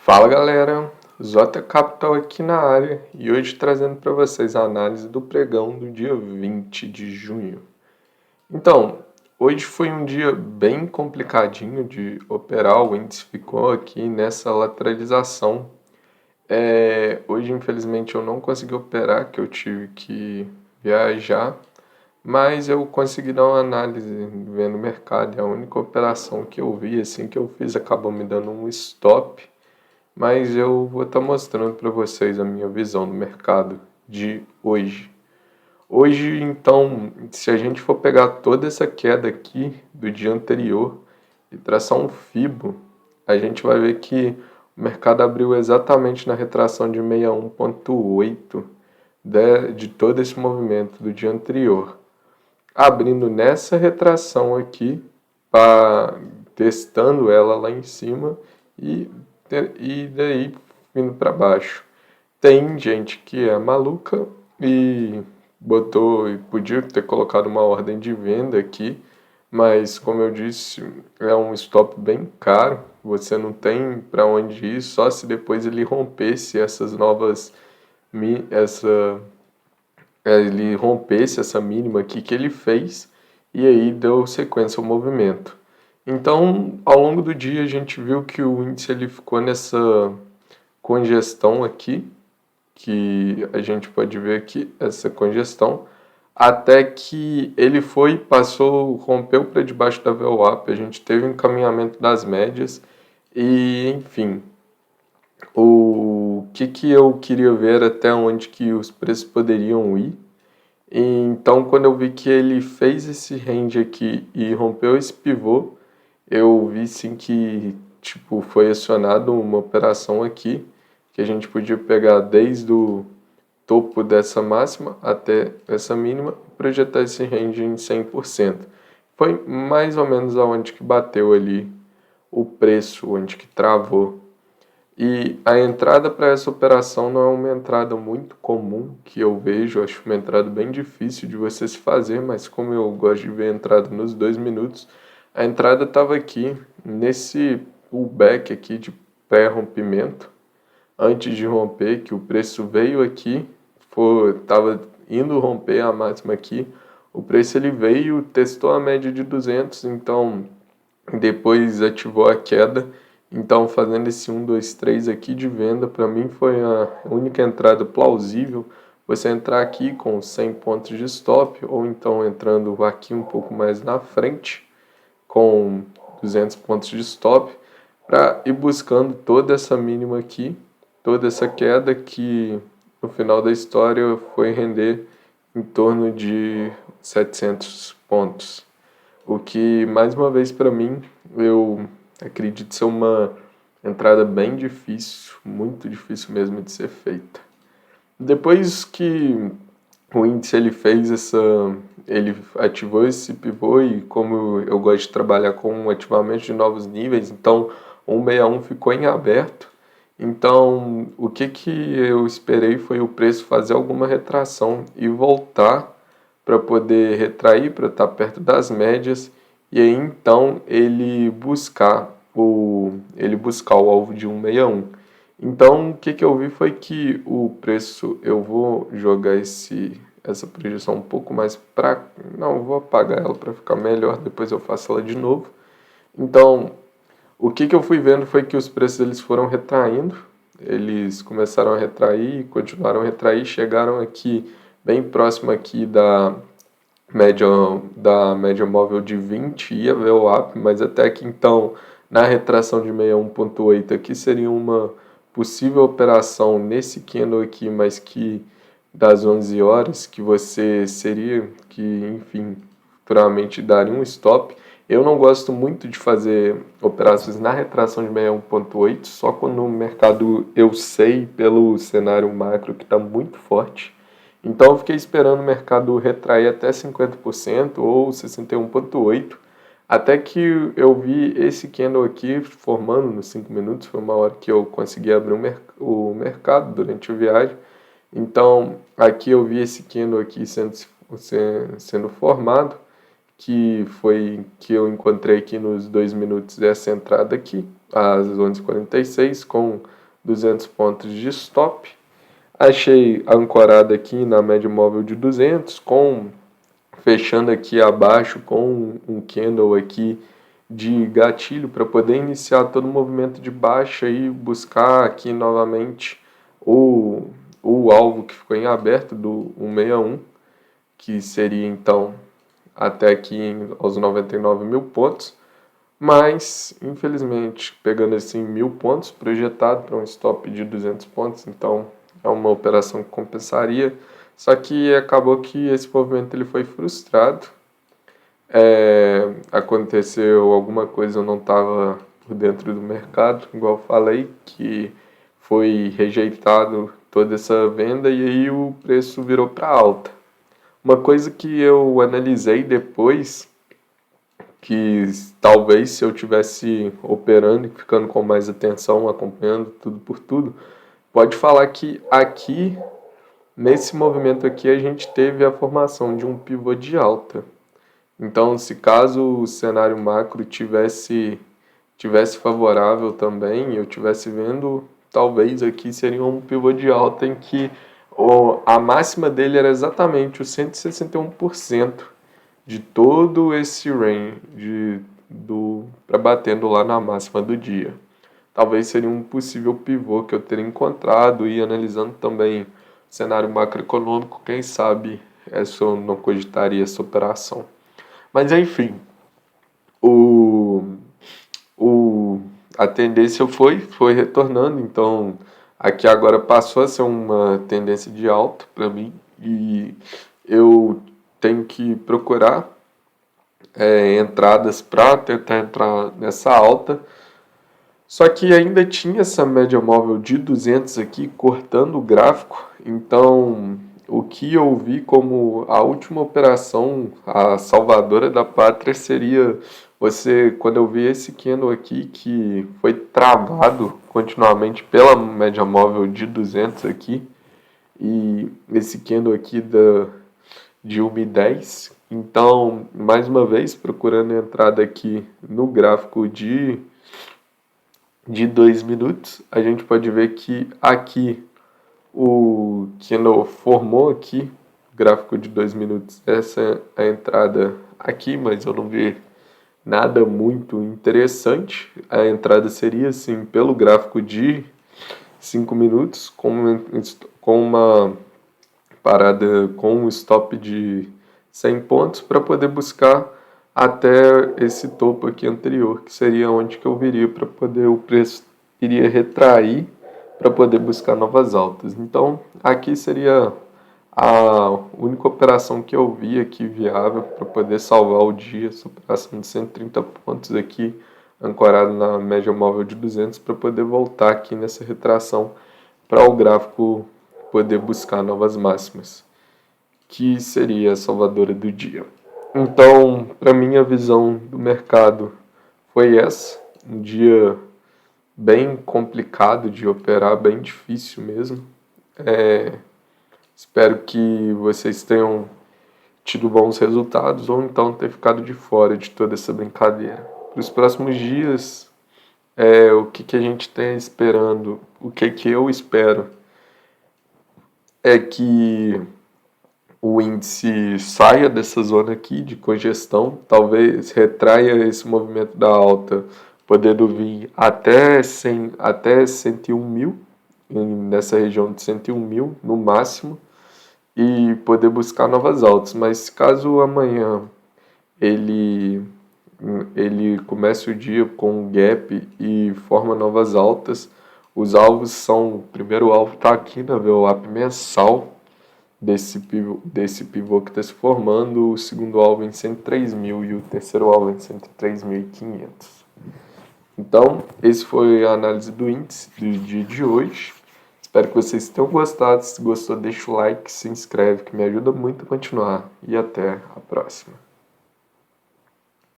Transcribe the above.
Fala galera, Zota Capital aqui na área e hoje trazendo para vocês a análise do pregão do dia 20 de junho. Então, hoje foi um dia bem complicadinho de operar, o índice ficou aqui nessa lateralização. Hoje infelizmente eu não consegui operar, que eu tive que viajar, mas eu consegui dar uma análise vendo o mercado e a única operação que eu vi assim que eu fiz acabou me dando um stop. Mas eu vou estar mostrando para vocês a minha visão do mercado de hoje. Hoje, então, se a gente for pegar toda essa queda aqui do dia anterior e traçar um fibo, a gente vai ver que o mercado abriu exatamente na retração de 61,8 de todo esse movimento do dia anterior. Abrindo nessa retração aqui, testando ela lá em cima e daí vindo para baixo. Tem gente que é maluca e podia ter colocado uma ordem de venda aqui, mas como eu disse, é um stop bem caro, você não tem para onde ir, só se depois ele rompesse ele rompesse essa mínima aqui que ele fez e aí deu sequência ao movimento. Então, ao longo do dia, a gente viu que o índice ele ficou nessa congestão aqui, que a gente pode ver aqui, essa congestão, até que ele rompeu para debaixo da VWAP, a gente teve um encaminhamento das médias, e enfim, o que eu queria ver até onde que os preços poderiam ir. Então, quando eu vi que ele fez esse range aqui e rompeu esse pivô, eu vi sim que tipo, foi acionado uma operação aqui, que a gente podia pegar desde o topo dessa máxima até essa mínima e projetar esse range em 100%. Foi mais ou menos aonde que bateu ali o preço, onde que travou. E a entrada para essa operação não é uma entrada muito comum que eu vejo, acho uma entrada bem difícil de você se fazer, mas como eu gosto de ver a entrada nos 2 minutos, a entrada estava aqui nesse pullback aqui de pré-rompimento, antes de romper, que o preço veio aqui, estava indo romper a máxima aqui, o preço ele veio, testou a média de 200, então depois ativou a queda. Então, fazendo esse 1, 2, 3 aqui de venda, para mim foi a única entrada plausível. Você entrar aqui com 100 pontos de stop, ou então entrando aqui um pouco mais na frente, com 200 pontos de stop, para ir buscando toda essa mínima aqui, toda essa queda que no final da história foi render em torno de 700 pontos. O que, mais uma vez, para mim, eu acredito ser uma entrada bem difícil, muito difícil mesmo de ser feita. Depois que o índice ele ativou esse pivô e como eu gosto de trabalhar com ativamento de novos níveis, então o 161 ficou em aberto. Então, o que eu esperei foi o preço fazer alguma retração e voltar para poder retrair, para estar perto das médias, e aí então ele buscar o alvo de 161. Então, o que eu vi foi que o preço, eu vou jogar essa projeção um pouco mais para... Não, eu vou apagar ela para ficar melhor, depois eu faço ela de novo. Então, o que eu fui vendo foi que os preços eles foram retraindo, eles começaram a retrair, continuaram a retrair, chegaram aqui bem próximo aqui da média móvel de 20 ia ver o VWAP, mas até que então na retração de 61,8 aqui seria uma possível operação nesse candle aqui, mas que das 11 horas que enfim, futuramente daria um stop. Eu não gosto muito de fazer operações na retração de 61,8, só quando o mercado eu sei pelo cenário macro que está muito forte. Então eu fiquei esperando o mercado retrair até 50% ou 61,8%, até que eu vi esse candle aqui formando nos 5 minutos, foi uma hora que eu consegui abrir o mercado durante a viagem. Então aqui eu vi esse candle aqui sendo formado, que foi que eu encontrei aqui nos 2 minutos essa entrada aqui. às 11h46 com 200 pontos de stop. Achei ancorada aqui na média móvel de 200, fechando aqui abaixo com um candle aqui de gatilho para poder iniciar todo o movimento de baixa e buscar aqui novamente o alvo que ficou em aberto do 161, que seria então até aqui aos 99 mil pontos, mas infelizmente pegando assim 1.000 pontos projetado para um stop de 200 pontos, então é uma operação que compensaria, só que acabou que esse movimento ele foi frustrado. Aconteceu alguma coisa, eu não estava por dentro do mercado, igual eu falei, que foi rejeitado toda essa venda e aí o preço virou para alta. Uma coisa que eu analisei depois, que talvez se eu tivesse operando e ficando com mais atenção, acompanhando tudo por tudo, pode falar que aqui, nesse movimento aqui, a gente teve a formação de um pivô de alta. Então, se caso o cenário macro tivesse favorável também, eu tivesse vendo, talvez aqui seria um pivô de alta em que a máxima dele era exatamente os 161% de todo esse range para batendo lá na máxima do dia. Talvez seria um possível pivô que eu teria encontrado e analisando também o cenário macroeconômico, quem sabe eu não cogitaria essa operação. Mas enfim, a tendência foi retornando, então aqui agora passou a ser uma tendência de alta para mim e eu tenho que procurar entradas para tentar entrar nessa alta. Só que ainda tinha essa média móvel de 200 aqui cortando o gráfico, então o que eu vi como a última operação, a salvadora da pátria, seria quando eu vi esse candle aqui que foi travado continuamente pela média móvel de 200 aqui, e esse candle aqui de 1,10. Então, mais uma vez, procurando entrada aqui no gráfico de 2 minutos, a gente pode ver que aqui o candle formou aqui, gráfico de 2 minutos, essa é a entrada aqui, mas eu não vi nada muito interessante. A entrada seria assim pelo gráfico de 5 minutos, com uma parada com um stop de 100 pontos para poder buscar até esse topo aqui anterior, que seria onde que eu viria para poder o preço iria retrair para poder buscar novas altas. Então, aqui seria a única operação que eu vi aqui viável para poder salvar o dia, essa operação de 130 pontos aqui, ancorado na média móvel de 200, para poder voltar aqui nessa retração para o gráfico poder buscar novas máximas, que seria a salvadora do dia. Então, para mim, a visão do mercado foi essa, um dia bem complicado de operar, bem difícil mesmo. Espero que vocês tenham tido bons resultados ou então ter ficado de fora de toda essa brincadeira. Para os próximos dias, o que a gente tem esperando, o que eu espero é que o índice saia dessa zona aqui de congestão, talvez retraia esse movimento da alta, podendo vir até 101 mil, nessa região de 101 mil no máximo, e poder buscar novas altas. Mas caso amanhã ele comece o dia com um gap e forma novas altas, os alvos são, o primeiro alvo está aqui na VWAP mensal desse pivô que está se formando, o segundo alvo em 103 mil e o terceiro alvo em 103.500. Então, esse foi a análise do índice do dia de hoje. Espero que vocês tenham gostado. Se gostou, deixa o like, se inscreve, que me ajuda muito a continuar. E até a próxima.